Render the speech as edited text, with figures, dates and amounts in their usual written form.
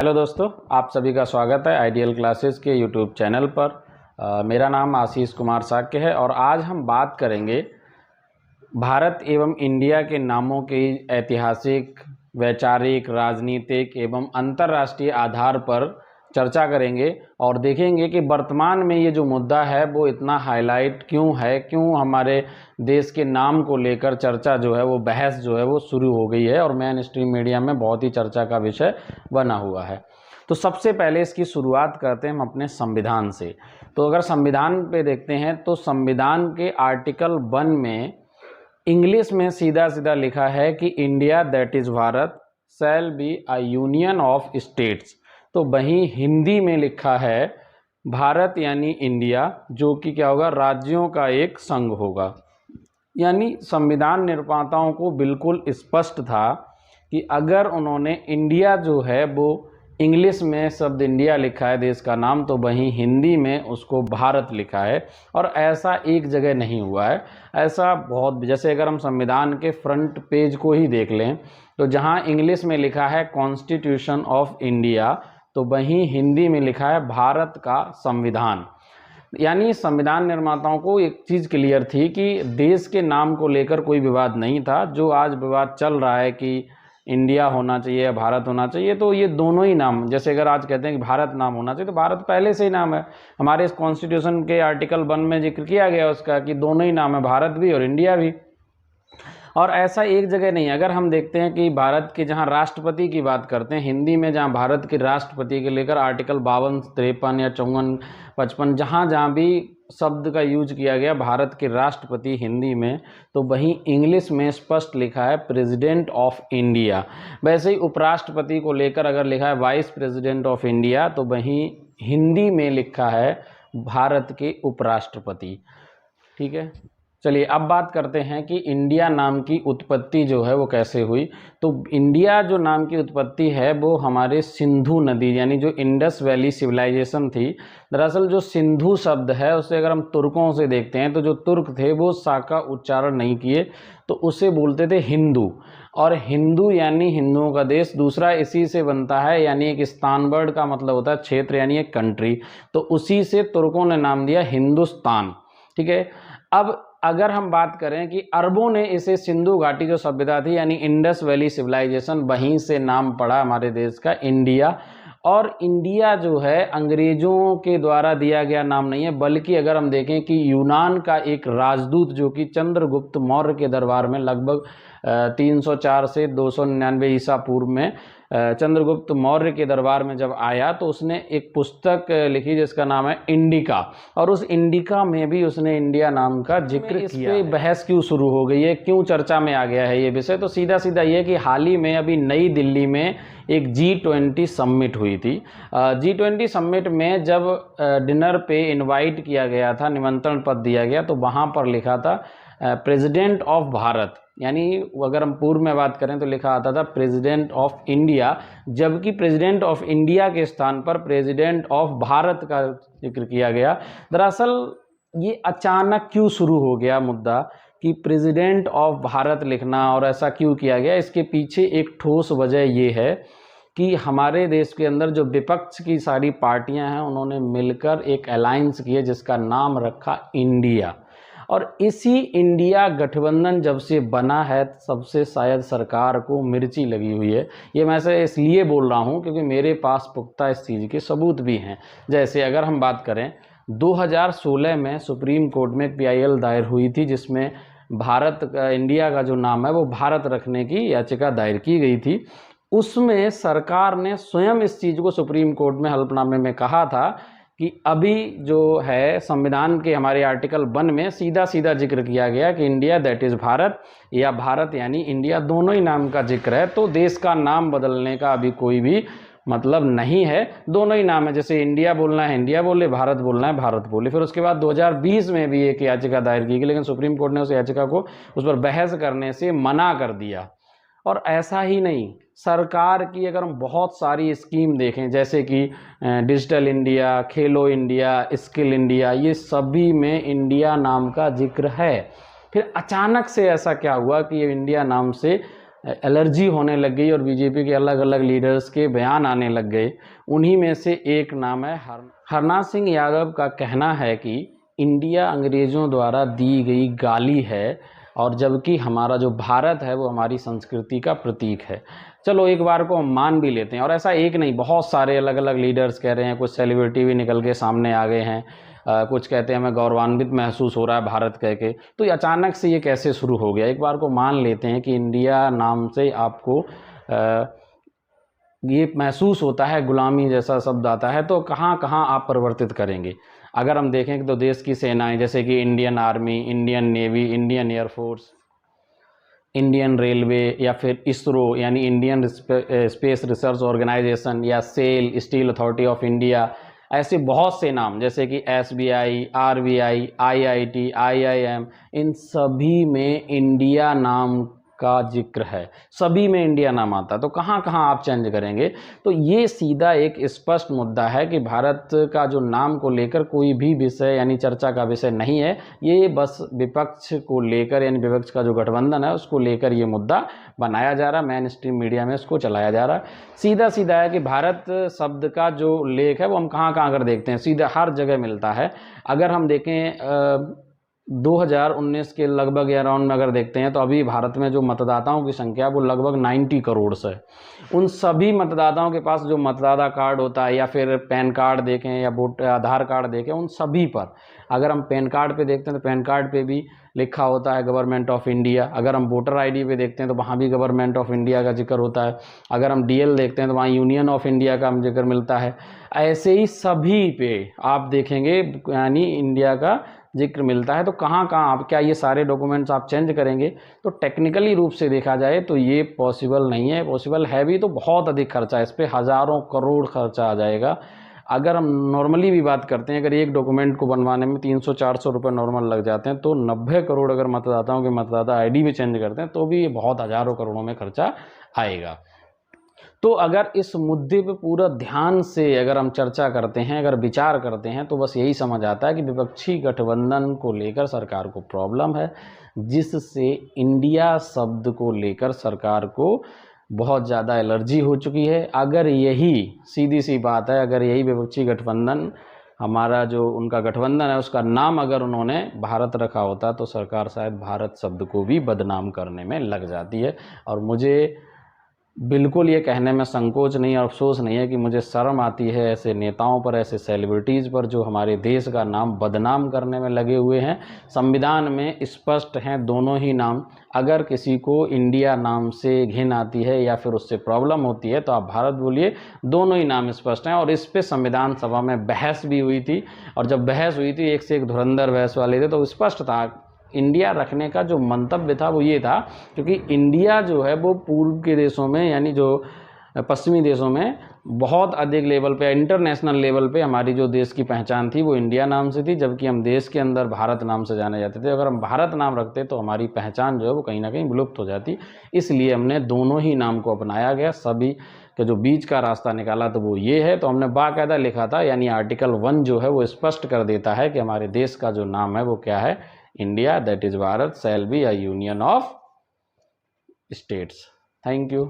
Hello दोस्तों, आप सभी का स्वागत है आइडियल क्लासेस के यूट्यूब चैनल पर। मेरा नाम आशीष कुमार साक्य है और आज हम बात करेंगे भारत एवं इंडिया के नामों की ऐतिहासिक, वैचारिक, राजनीतिक एवं अंतर्राष्ट्रीय आधार पर चर्चा करेंगे और देखेंगे कि वर्तमान में ये जो मुद्दा है वो इतना हाईलाइट क्यों है, क्यों हमारे देश के नाम को लेकर चर्चा जो है वो बहस जो है वो शुरू हो गई है और मेन स्ट्रीम मीडिया में बहुत ही चर्चा का विषय बना हुआ है। तो सबसे पहले इसकी शुरुआत करते हैं हम अपने संविधान से। तो अगर संविधान पे देखते हैं तो संविधान के आर्टिकल 1 में इंग्लिश में सीधा सीधा लिखा है कि India that is Bharat shall be a union of states. तो वहीं हिंदी में लिखा है भारत यानी इंडिया, जो कि क्या होगा, राज्यों का एक संघ होगा। यानी संविधान निर्माताओं को बिल्कुल स्पष्ट था कि अगर उन्होंने इंडिया जो है वो इंग्लिश में शब्द इंडिया लिखा है देश का नाम, तो वहीं हिंदी में उसको भारत लिखा है। और ऐसा एक जगह नहीं हुआ है, ऐसा बहुत, जैसे अगर हम संविधान के फ्रंट पेज को ही देख लें तो जहां इंग्लिश में लिखा है कॉन्स्टिट्यूशन ऑफ इंडिया, तो वहीं हिंदी में लिखा है भारत का संविधान। यानी संविधान निर्माताओं को एक चीज़ क्लियर थी कि देश के नाम को लेकर कोई विवाद नहीं था। जो आज विवाद चल रहा है कि इंडिया होना चाहिए या भारत होना चाहिए, तो ये दोनों ही नाम, जैसे अगर आज कहते हैं कि भारत नाम होना चाहिए, तो भारत पहले से ही नाम है। हमारे इस कॉन्स्टिट्यूशन के आर्टिकल 1 में जिक्र किया गया उसका कि दोनों ही नाम है, भारत भी और इंडिया भी। और ऐसा एक जगह नहीं। अगर हम देखते हैं कि भारत के जहां राष्ट्रपति की बात करते हैं हिंदी में, जहां भारत के राष्ट्रपति के लेकर आर्टिकल 52, 53 या 54, 55 जहां भी शब्द का यूज किया गया भारत के राष्ट्रपति हिंदी में, तो वहीं इंग्लिश में स्पष्ट लिखा है प्रेसिडेंट ऑफ इंडिया। वैसे ही उपराष्ट्रपति को लेकर अगर लिखा है वाइस प्रेसिडेंट ऑफ इंडिया, तो वहीं हिंदी में लिखा है भारत के उपराष्ट्रपति। ठीक है, चलिए अब बात करते हैं कि इंडिया नाम की उत्पत्ति जो है वो कैसे हुई। तो इंडिया जो नाम की उत्पत्ति है वो हमारे सिंधु नदी, यानी जो इंडस वैली सिविलाइजेशन थी। दरअसल जो सिंधु शब्द है उसे अगर हम तुर्कों से देखते हैं तो जो तुर्क थे वो सा का उच्चारण नहीं किए, तो उसे बोलते थे हिंदू। और हिंदू यानी हिंदुओं का देश। दूसरा इसी से बनता है, यानी एक स्थान वर्ड का मतलब होता है क्षेत्र, यानी एक कंट्री। तो उसी से तुर्कों ने नाम दिया हिंदुस्तान। ठीक है, अब अगर हम बात करें कि अरबों ने इसे सिंधु घाटी जो सभ्यता थी यानी इंडस वैली सिविलाइजेशन, वहीं से नाम पड़ा हमारे देश का इंडिया। और इंडिया जो है अंग्रेजों के द्वारा दिया गया नाम नहीं है, बल्कि अगर हम देखें कि यूनान का एक राजदूत जो कि चंद्रगुप्त मौर्य के दरबार में लगभग 304 से 299 ईसा पूर्व में चंद्रगुप्त मौर्य के दरबार में जब आया, तो उसने एक पुस्तक लिखी जिसका नाम है इंडिका। और उस इंडिका में भी उसने इंडिया नाम का जिक्र किया। इस पे बहस क्यों शुरू हो गई है, क्यों चर्चा में आ गया है ये विषय? तो सीधा सीधा ये कि हाल ही में अभी नई दिल्ली में एक G20 समिट हुई थी। G20 समिट में जब डिनर पे इनवाइट किया गया था, निमंत्रण पत्र दिया गया, तो वहाँ पर लिखा था प्रेसिडेंट ऑफ भारत, यानी अगर हम पूर्व में बात करें तो लिखा आता था प्रेसिडेंट ऑफ इंडिया, जबकि प्रेसिडेंट ऑफ इंडिया के स्थान पर प्रेसिडेंट ऑफ भारत का जिक्र किया गया। दरअसल ये अचानक क्यों शुरू हो गया मुद्दा कि प्रेसिडेंट ऑफ भारत लिखना, और ऐसा क्यों किया गया? इसके पीछे एक ठोस वजह ये है कि हमारे देश के अंदर जो विपक्ष की सारी पार्टियां हैं उन्होंने मिलकर एक अलायंस किया जिसका नाम रखा इंडिया। और इसी इंडिया गठबंधन जब से बना है सबसे शायद सरकार को मिर्ची लगी हुई है। ये मैं से इसलिए बोल रहा हूँ क्योंकि मेरे पास पुख्ता इस चीज़ के सबूत भी हैं। जैसे अगर हम बात करें 2016 में सुप्रीम कोर्ट में एक PIL दायर हुई थी जिसमें भारत का, इंडिया का जो नाम है वो भारत रखने की याचिका दायर की गई थी। उसमें सरकार ने स्वयं इस चीज़ को सुप्रीम कोर्ट में हलफनामे में कहा था कि अभी जो है संविधान के हमारे आर्टिकल 1 में सीधा सीधा जिक्र किया गया कि इंडिया दैट इज़ भारत या भारत यानी इंडिया, दोनों ही नाम का जिक्र है। तो देश का नाम बदलने का अभी कोई भी मतलब नहीं है, दोनों ही नाम है। जैसे इंडिया बोलना है इंडिया बोले, भारत बोलना है भारत बोले। फिर उसके बाद 2020 में भी एक याचिका दायर की गई, लेकिन सुप्रीम कोर्ट ने उस याचिका को उस पर बहस करने से मना कर दिया। और ऐसा ही नहीं, सरकार की अगर हम बहुत सारी स्कीम देखें जैसे कि डिजिटल इंडिया, खेलो इंडिया, स्किल इंडिया, ये सभी में इंडिया नाम का जिक्र है। फिर अचानक से ऐसा क्या हुआ कि ये इंडिया नाम से एलर्जी होने लग गई और बीजेपी के अलग अलग लीडर्स के बयान आने लग गए। उन्हीं में से एक नाम है हरनाथ सिंह यादव का कहना है कि इंडिया अंग्रेज़ों द्वारा दी गई गाली है और जबकि हमारा जो भारत है वो हमारी संस्कृति का प्रतीक है। चलो एक बार को हम मान भी लेते हैं, और ऐसा एक नहीं, बहुत सारे अलग अलग लीडर्स कह रहे हैं, कुछ सेलिब्रिटी भी निकल के सामने आ गए हैं, कुछ कहते हैं हमें गौरवान्वित महसूस हो रहा है भारत कह के। तो ये अचानक से ये कैसे शुरू हो गया? एक बार को मान लेते हैं कि इंडिया नाम से आपको ये महसूस होता है, गुलामी जैसा शब्द आता है, तो कहाँ कहाँ आप परिवर्तित करेंगे? अगर हम देखें तो देश की सेनाएं जैसे कि Indian army, Indian navy, Indian air force, Indian railway, या फिर इसरो यानी इंडियन स्पेस रिसर्च ऑर्गेनाइजेशन, या SAIL, steel authority of India, ऐसे बहुत से नाम जैसे कि SBI, RBI, IIT, IIM, इन सभी में इंडिया नाम का जिक्र है, सभी में इंडिया नाम आता है। तो कहाँ कहाँ आप चेंज करेंगे? तो ये सीधा एक स्पष्ट मुद्दा है कि भारत का जो नाम को लेकर कोई भी विषय यानी चर्चा का विषय नहीं है, ये बस विपक्ष को लेकर यानी विपक्ष का जो गठबंधन है उसको लेकर ये मुद्दा बनाया जा रहा है, मेन स्ट्रीम मीडिया में इसको चलाया जा रहा है। सीधा सीधा है कि भारत शब्द का जो लेख है वो हम कहाँ कहाँ कर देखते हैं, सीधा हर जगह मिलता है। अगर हम देखें 2019 के लगभग अराउंड में अगर देखते हैं तो अभी भारत में जो मतदाताओं की संख्या वो लगभग 90 करोड़ से है। उन सभी मतदाताओं के पास जो मतदाता कार्ड होता है, या फिर पैन कार्ड देखें या वोट आधार कार्ड देखें, उन सभी पर अगर हम पैन कार्ड पे देखते हैं तो पैन कार्ड पे भी लिखा होता है गवर्नमेंट ऑफ इंडिया। अगर हम वोटर आईडी पे देखते हैं तो वहाँ भी गवर्नमेंट ऑफ इंडिया का जिक्र होता है। अगर हम DL देखते हैं तो वहाँ यूनियन ऑफ इंडिया का जिक्र मिलता है। ऐसे ही सभी पे आप देखेंगे यानी इंडिया का जिक्र मिलता है। तो कहाँ कहाँ आप, क्या ये सारे डॉक्यूमेंट्स आप चेंज करेंगे? तो टेक्निकली रूप से देखा जाए तो ये पॉसिबल नहीं है। पॉसिबल है भी तो बहुत अधिक खर्चा है, इस पर हज़ारों करोड़ खर्चा आ जाएगा। अगर हम नॉर्मली भी बात करते हैं, अगर एक डॉक्यूमेंट को बनवाने में 300-400 रुपये नॉर्मल लग जाते हैं, तो 90 करोड़ अगर मतदाताओं के मतदाता ID भी चेंज करते हैं तो भी ये बहुत हज़ारों करोड़ों में खर्चा आएगा। तो अगर इस मुद्दे पे पूरा ध्यान से अगर हम चर्चा करते हैं, अगर विचार करते हैं, तो बस यही समझ आता है कि विपक्षी गठबंधन को लेकर सरकार को प्रॉब्लम है, जिससे इंडिया शब्द को लेकर सरकार को बहुत ज़्यादा एलर्जी हो चुकी है। अगर यही सीधी सी बात है, अगर यही विपक्षी गठबंधन हमारा जो उनका गठबंधन है उसका नाम अगर उन्होंने भारत रखा होता तो सरकार शायद भारत शब्द को भी बदनाम करने में लग जाती है। और मुझे बिल्कुल ये कहने में संकोच नहीं और अफसोस नहीं है कि मुझे शर्म आती है ऐसे नेताओं पर, ऐसे सेलिब्रिटीज़ पर जो हमारे देश का नाम बदनाम करने में लगे हुए हैं। संविधान में स्पष्ट हैं दोनों ही नाम। अगर किसी को इंडिया नाम से घिन आती है या फिर उससे प्रॉब्लम होती है तो आप भारत बोलिए, दोनों ही नाम स्पष्ट हैं। और इस पे संविधान सभा में बहस भी हुई थी, और जब बहस हुई थी एक से एक धुरंधर बहस वाले थे, तो स्पष्ट था इंडिया रखने का जो मंतव्य था वो ये था, क्योंकि इंडिया जो है वो पूर्व के देशों में यानी जो पश्चिमी देशों में बहुत अधिक लेवल पे, इंटरनेशनल लेवल पे हमारी जो देश की पहचान थी वो इंडिया नाम से थी, जबकि हम देश के अंदर भारत नाम से जाने जाते थे। अगर हम भारत नाम रखते तो हमारी पहचान जो है वो कहीं ना कहीं विलुप्त हो जाती। इसलिए हमने दोनों ही नाम को अपनाया गया, सभी के जो बीच का रास्ता निकाला तो वो ये है। तो हमने बाकायदा लिखा था, यानी आर्टिकल 1 जो है वो स्पष्ट कर देता है कि हमारे देश का जो नाम है वो क्या है, India, that is Bharat, shall be a union of states. Thank you.